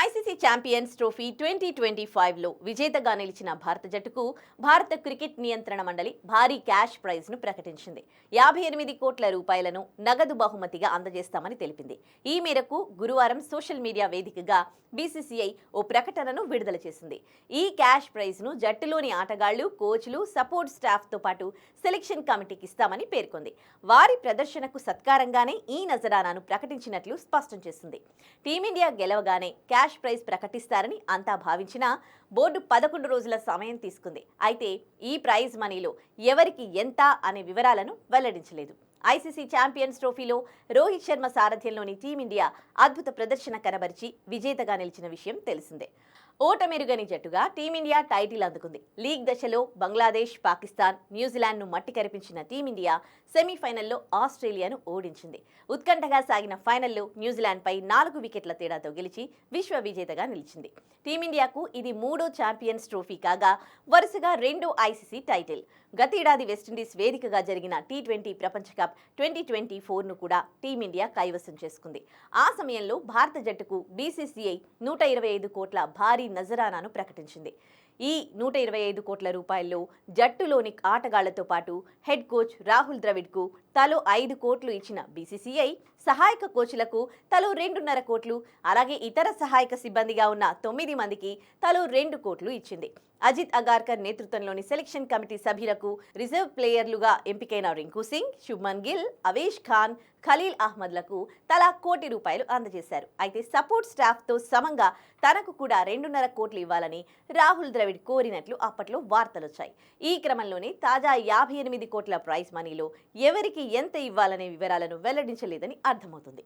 ICC champions trophy 2025లో విజేతగా నిలిచిన భారత జట్టుకు భారత క్రికెట్ నియంత్రణ మండలి భారీ క్యాష్ ప్రైజ్ను ప్రకటించింది. 58 కోట్ల రూపాయలను నగదు బహుమతిగా అందజేస్తామని తెలిపింది. ఈ మేరకు గురువారం సోషల్ మీడియా వేదికగా బీసీసీఐ ఓ ప్రకటనను విడుదల చేసింది. ఈ క్యాష్ ప్రైజ్ను జట్టులోని ఆటగాళ్లు, కోచ్లు, సపోర్ట్ స్టాఫ్తో పాటు సెలెక్షన్ కమిటీకి ఇస్తామని పేర్కొంది. వారి ప్రదర్శనకు సత్కారంగానే ఈ నజరానాను ప్రకటించినట్లు స్పష్టం చేసింది. టీమిండియా గెలవగానే క్యాష్ ప్రైజ్ ప్రకటిస్తారని అంతా భావించినా బోర్డు 11 రోజుల సమయం తీసుకుంది. అయితే ఈ ప్రైజ్ మనీలో ఎవరికి ఎంత అనే వివరాలను వెల్లడించలేదు. ఐసీసీ ఛాంపియన్స్ ట్రోఫీలో రోహిత్ శర్మ సారథ్యంలోని టీమిండియా అద్భుత ప్రదర్శన కనబరిచి విజేతగా నిలిచిన విషయం తెలిసిందే. ఓటమెరుగని జట్టుగా టీమిండియా టైటిల్ అందుకుంది. లీగ్ దశలో బంగ్లాదేశ్, పాకిస్తాన్, న్యూజిలాండ్ను మట్టి కరిపించిన టీమిండియా సెమీఫైనల్లో ఆస్ట్రేలియాను ఓడించింది. ఉత్కంఠగా సాగిన ఫైనల్లో న్యూజిలాండ్పై 4 వికెట్ల తేడాతో గెలిచి విశ్వ విజేతగా నిలిచింది. టీమిండియాకు ఇది 3వ ఛాంపియన్స్ ట్రోఫీ కాగా వరుసగా 2వ ఐసీసీ టైటిల్. గతేడాది వెస్టిండీస్ వేదికగా జరిగిన టీ20 ప్రపంచ కప్ 2024ను కూడా టీమిండియా కైవసం చేసుకుంది. ఆ సమయంలో భారత జట్టుకు బీసీసీఐ 125 కోట్ల భారీ నజరానాను ప్రకటించింది. ఈ 125 కోట్ల రూపాయల్లో జట్టులోని ఆటగాళ్లతో పాటు హెడ్ కోచ్ రాహుల్ ద్రవిడ్కు తలో 5 కోట్లు ఇచ్చిన బీసీసీఐ సహాయక కోచ్లకు తలో 2.5 కోట్లు, అలాగే ఇతర సహాయక సిబ్బందిగా ఉన్న 9 మందికి తలో 2 కోట్లు ఇచ్చింది. అజిత్ అగార్కర్ నేతృత్వంలోని సెలెక్షన్ కమిటీ సభ్యులకు రిజర్వ్ ప్లేయర్లుగా ఎంపికైన రింకు సింగ్, శుభ్మన్ గిల్, అవేష్ ఖాన్, ఖలీల్ అహ్మద్లకు తలా ₹1 కోటి అందజేశారు. అయితే సపోర్ట్ స్టాఫ్తో సమంగా తనకు కూడా 2.5 కోట్లు ఇవ్వాలని రాహుల్ ద్రవిడ్ కోరినట్లు అప్పట్లో వార్తలొచ్చాయి. ఈ క్రమంలోనే తాజా 58 కోట్ల ప్రైజ్ మనీలో ఎవరికి ఎంత ఇవ్వాలనే వివరాలను వెల్లడించలేదని అర్థమవుతుంది.